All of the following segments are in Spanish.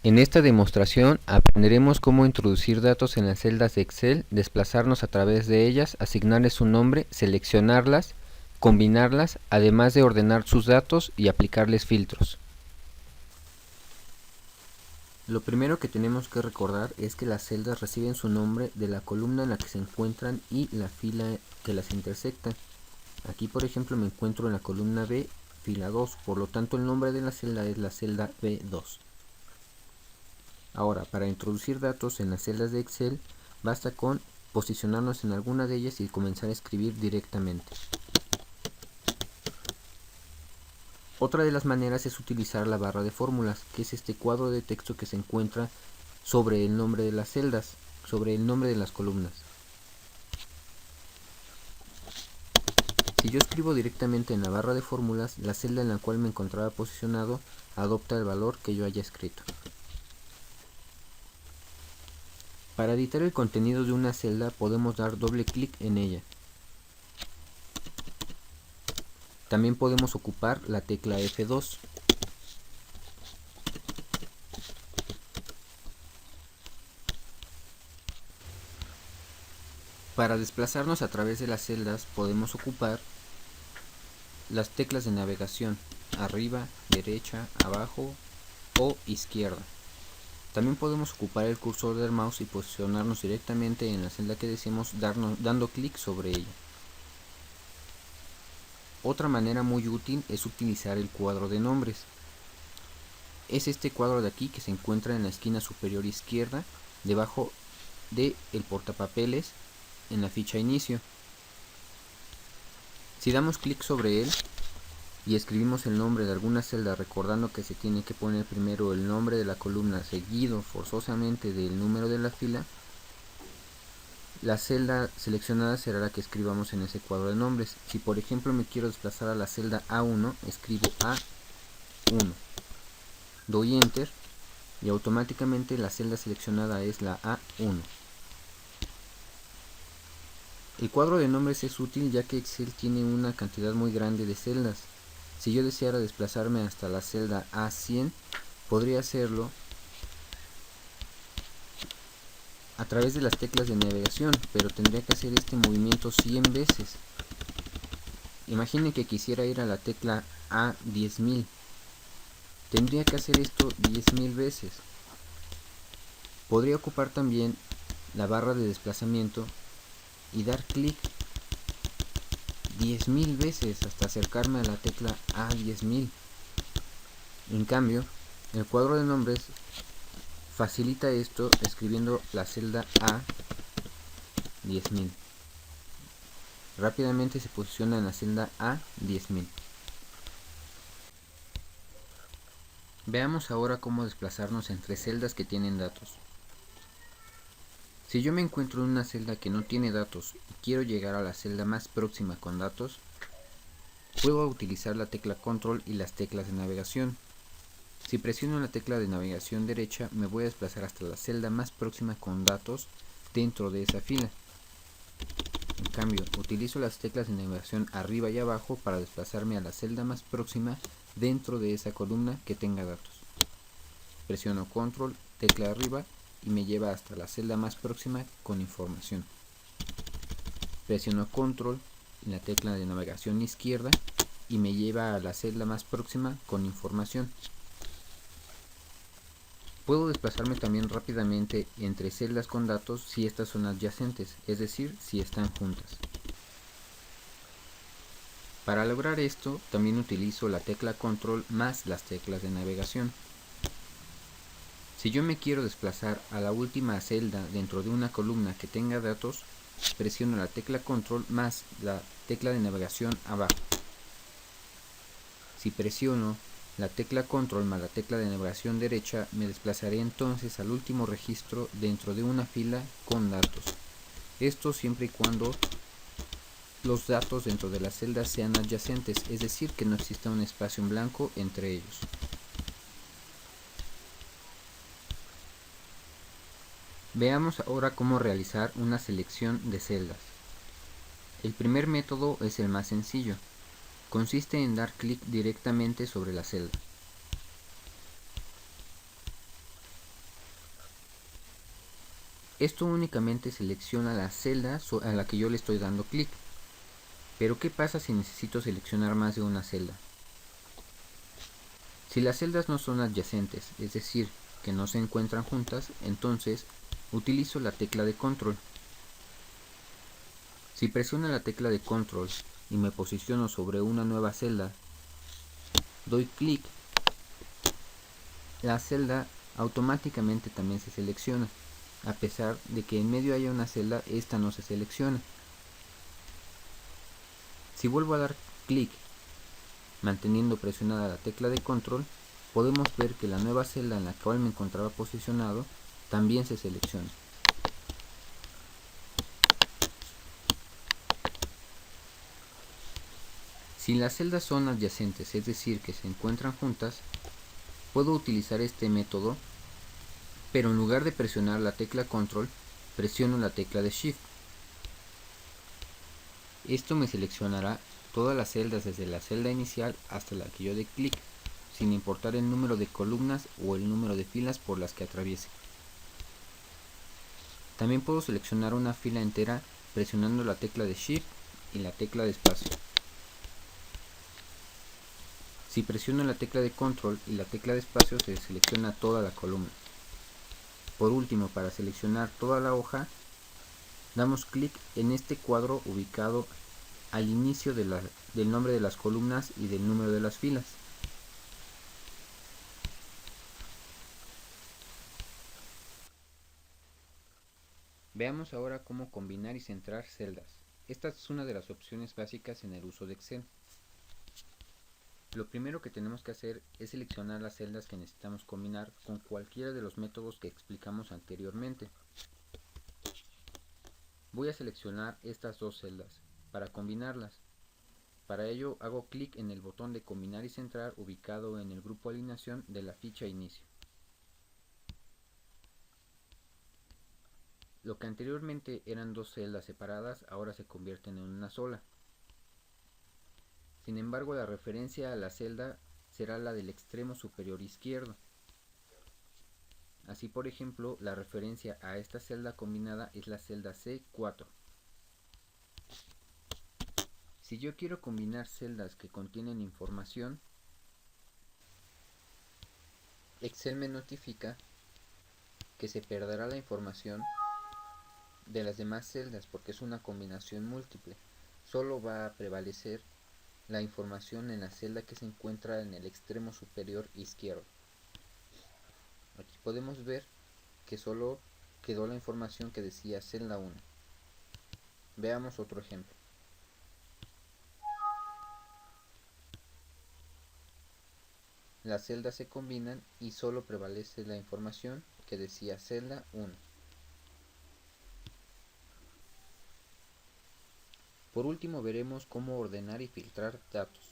En esta demostración aprenderemos cómo introducir datos en las celdas de Excel, desplazarnos a través de ellas, asignarles un nombre, seleccionarlas, combinarlas, además de ordenar sus datos y aplicarles filtros. Lo primero que tenemos que recordar es que las celdas reciben su nombre de la columna en la que se encuentran y la fila que las intersecta. Aquí, por ejemplo, me encuentro en la columna B, fila 2, por lo tanto el nombre de la celda es la celda B2. Ahora, para introducir datos en las celdas de Excel, basta con posicionarnos en alguna de ellas y comenzar a escribir directamente. Otra de las maneras es utilizar la barra de fórmulas, que es este cuadro de texto que se encuentra sobre el nombre de las celdas, sobre el nombre de las columnas. Si yo escribo directamente en la barra de fórmulas, la celda en la cual me encontraba posicionado adopta el valor que yo haya escrito. Para editar el contenido de una celda podemos dar doble clic en ella. También podemos ocupar la tecla F2. Para desplazarnos a través de las celdas podemos ocupar las teclas de navegación, arriba, derecha, abajo o izquierda. También podemos ocupar el cursor del mouse y posicionarnos directamente en la celda que deseemos dando clic sobre ella. Otra manera muy útil es utilizar el cuadro de nombres. Es este cuadro de aquí que se encuentra en la esquina superior izquierda, debajo del portapapeles en la ficha inicio. Si damos clic sobre él y escribimos el nombre de alguna celda, recordando que se tiene que poner primero el nombre de la columna seguido forzosamente del número de la fila, la celda seleccionada será la que escribamos en ese cuadro de nombres. Si por ejemplo me quiero desplazar a la celda A1, escribo A1, doy Enter y automáticamente la celda seleccionada es la A1. El cuadro de nombres es útil ya que Excel tiene una cantidad muy grande de celdas. Si yo deseara desplazarme hasta la celda A100, podría hacerlo a través de las teclas de navegación, pero tendría que hacer este movimiento 100 veces. Imaginen que quisiera ir a la tecla A10000. Tendría que hacer esto 10.000 veces. Podría ocupar también la barra de desplazamiento y dar clic 10.000 veces hasta acercarme a la tecla A10000. En cambio, el cuadro de nombres facilita esto escribiendo la celda A10000. Rápidamente se posiciona en la celda A10000. Veamos ahora cómo desplazarnos entre celdas que tienen datos. Si yo me encuentro en una celda que no tiene datos y quiero llegar a la celda más próxima con datos, puedo utilizar la tecla Control y las teclas de navegación. Si presiono la tecla de navegación derecha, me voy a desplazar hasta la celda más próxima con datos dentro de esa fila. En cambio, utilizo las teclas de navegación arriba y abajo para desplazarme a la celda más próxima dentro de esa columna que tenga datos. Presiono Control, tecla arriba y me lleva hasta la celda más próxima con información. Presiono Control y la tecla de navegación izquierda y me lleva a la celda más próxima con información. Puedo desplazarme también rápidamente entre celdas con datos si estas son adyacentes, es decir, si están juntas. Para lograr esto, también utilizo la tecla Control más las teclas de navegación. Si yo me quiero desplazar a la última celda dentro de una columna que tenga datos, presiono la tecla Control más la tecla de navegación abajo. Si presiono la tecla Control más la tecla de navegación derecha, me desplazaré entonces al último registro dentro de una fila con datos. Esto siempre y cuando los datos dentro de las celdas sean adyacentes, es decir, que no exista un espacio en blanco entre ellos. Veamos ahora cómo realizar una selección de celdas. El primer método es el más sencillo. Consiste en dar clic directamente sobre la celda. Esto únicamente selecciona la celda a la que yo le estoy dando clic. Pero ¿qué pasa si necesito seleccionar más de una celda? Si las celdas no son adyacentes, es decir, que no se encuentran juntas, entonces utilizo la tecla de control. Si presiono la tecla de control y me posiciono sobre una nueva celda, doy clic, la celda automáticamente también se selecciona. A pesar de que en medio haya una celda, esta no se selecciona. Si vuelvo a dar clic manteniendo presionada la tecla de control, podemos ver que la nueva celda en la cual me encontraba posicionado también se selecciona. Si las celdas son adyacentes, es decir, que se encuentran juntas, puedo utilizar este método, pero en lugar de presionar la tecla control, presiono la tecla de shift. Esto me seleccionará todas las celdas desde la celda inicial hasta la que yo dé clic, sin importar el número de columnas o el número de filas por las que atraviese. También puedo seleccionar una fila entera presionando la tecla de shift y la tecla de espacio. Si presiono la tecla de control y la tecla de espacio, se selecciona toda la columna. Por último, para seleccionar toda la hoja, damos clic en este cuadro ubicado al inicio del nombre de las columnas y del número de las filas. Veamos ahora cómo combinar y centrar celdas. Esta es una de las opciones básicas en el uso de Excel. Lo primero que tenemos que hacer es seleccionar las celdas que necesitamos combinar con cualquiera de los métodos que explicamos anteriormente. Voy a seleccionar estas dos celdas para combinarlas. Para ello hago clic en el botón de combinar y centrar ubicado en el grupo alineación de la ficha inicio. Lo que anteriormente eran dos celdas separadas ahora se convierten en una sola. Sin embargo, la referencia a la celda será la del extremo superior izquierdo. Así, por ejemplo, la referencia a esta celda combinada es la celda C4. Si yo quiero combinar celdas que contienen información, Excel me notifica que se perderá la información de las demás celdas porque es una combinación múltiple. Solo va a prevalecer la información en la celda que se encuentra en el extremo superior izquierdo. Aquí podemos ver que solo quedó la información que decía celda 1. Veamos otro ejemplo. Las celdas se combinan y solo prevalece la información que decía celda 1. Por último veremos cómo ordenar y filtrar datos.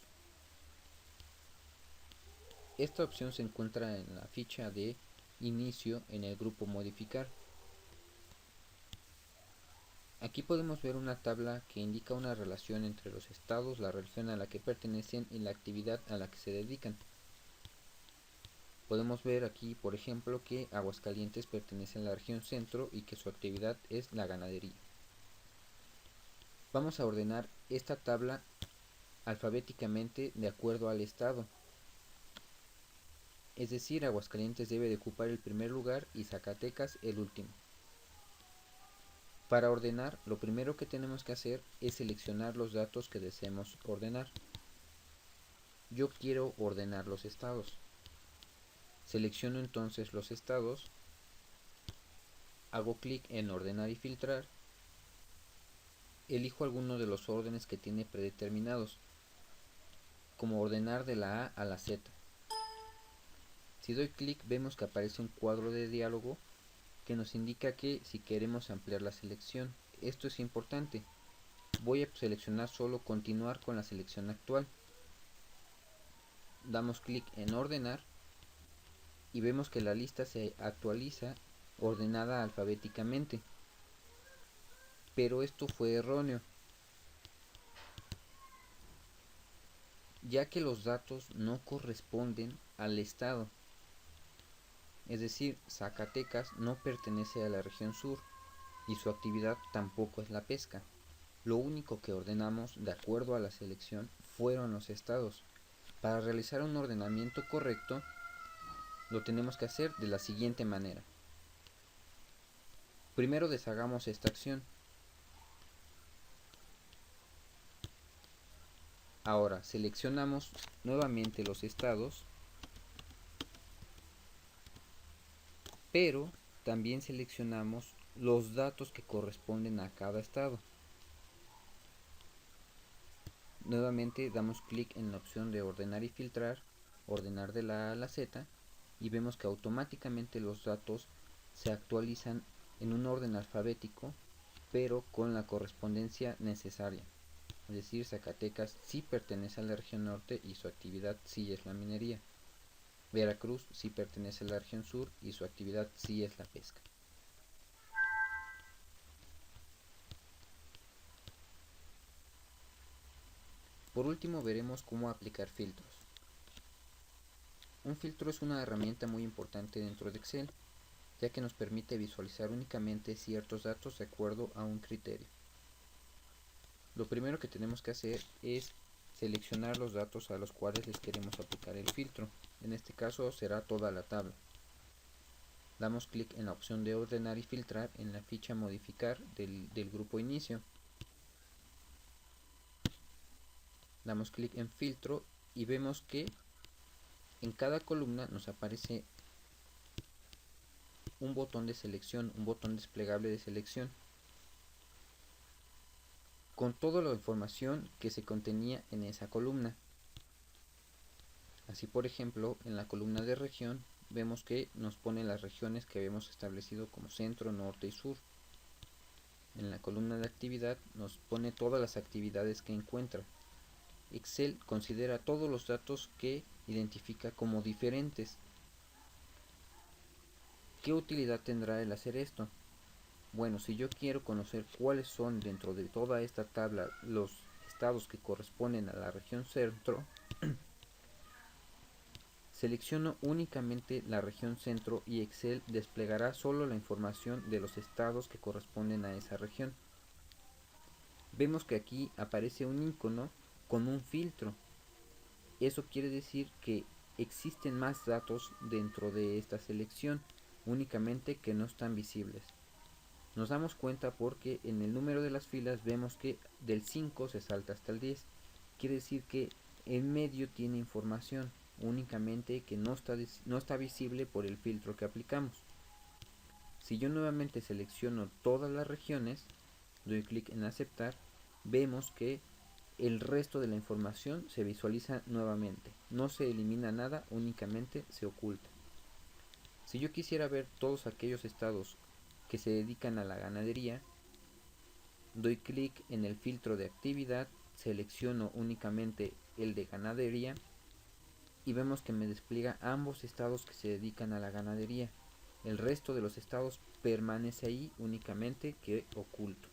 Esta opción se encuentra en la ficha de inicio en el grupo modificar. Aquí podemos ver una tabla que indica una relación entre los estados, la región a la que pertenecen y la actividad a la que se dedican. Podemos ver aquí, por ejemplo, que Aguascalientes pertenece a la región centro y que su actividad es la ganadería. Vamos a ordenar esta tabla alfabéticamente de acuerdo al estado. Es decir, Aguascalientes debe de ocupar el primer lugar y Zacatecas el último. Para ordenar, lo primero que tenemos que hacer es seleccionar los datos que deseemos ordenar. Yo quiero ordenar los estados. Selecciono entonces los estados, hago clic en ordenar y filtrar, elijo alguno de los órdenes que tiene predeterminados, como ordenar de la A a la Z. Si doy clic vemos que aparece un cuadro de diálogo que nos indica que si queremos ampliar la selección. Esto es importante. Voy a seleccionar solo continuar con la selección actual. Damos clic en ordenar y vemos que la lista se actualiza ordenada alfabéticamente. Pero esto fue erróneo, ya que los datos no corresponden al estado. Es decir, Zacatecas no pertenece a la región sur, y su actividad tampoco es la pesca. Lo único que ordenamos de acuerdo a la selección fueron los estados. Para realizar un ordenamiento correcto, lo tenemos que hacer de la siguiente manera. Primero deshagamos esta acción. Ahora seleccionamos nuevamente los estados, pero también seleccionamos los datos que corresponden a cada estado. Nuevamente damos clic en la opción de ordenar y filtrar, ordenar de la A a la Z, y vemos que automáticamente los datos se actualizan en un orden alfabético, pero con la correspondencia necesaria. Es decir, Zacatecas sí pertenece a la región norte y su actividad sí es la minería. Veracruz sí pertenece a la región sur y su actividad sí es la pesca. Por último veremos cómo aplicar filtros. Un filtro es una herramienta muy importante dentro de Excel, ya que nos permite visualizar únicamente ciertos datos de acuerdo a un criterio. Lo primero que tenemos que hacer es seleccionar los datos a los cuales les queremos aplicar el filtro. En este caso será toda la tabla. Damos clic en la opción de ordenar y filtrar en la ficha modificar del grupo inicio. Damos clic en filtro y vemos que en cada columna nos aparece un botón de selección, un botón desplegable de selección, con toda la información que se contenía en esa columna. Así, por ejemplo, en la columna de región vemos que nos pone las regiones que habíamos establecido como centro, norte y sur. En la columna de actividad nos pone todas las actividades que encuentra. Excel considera todos los datos que identifica como diferentes. ¿Qué utilidad tendrá el hacer esto? Bueno, si yo quiero conocer cuáles son dentro de toda esta tabla los estados que corresponden a la región centro, selecciono únicamente la región centro y Excel desplegará solo la información de los estados que corresponden a esa región. Vemos que aquí aparece un icono con un filtro. Eso quiere decir que existen más datos dentro de esta selección, únicamente que no están visibles. Nos damos cuenta porque en el número de las filas vemos que del 5 se salta hasta el 10. Quiere decir que en medio tiene información, únicamente que no está visible por el filtro que aplicamos. Si yo nuevamente selecciono todas las regiones, doy clic en aceptar, vemos que el resto de la información se visualiza nuevamente. No se elimina nada, únicamente se oculta. Si yo quisiera ver todos aquellos estados que se dedican a la ganadería, doy clic en el filtro de actividad, selecciono únicamente el de ganadería y vemos que me despliega ambos estados que se dedican a la ganadería. El resto de los estados permanece ahí, únicamente que oculto.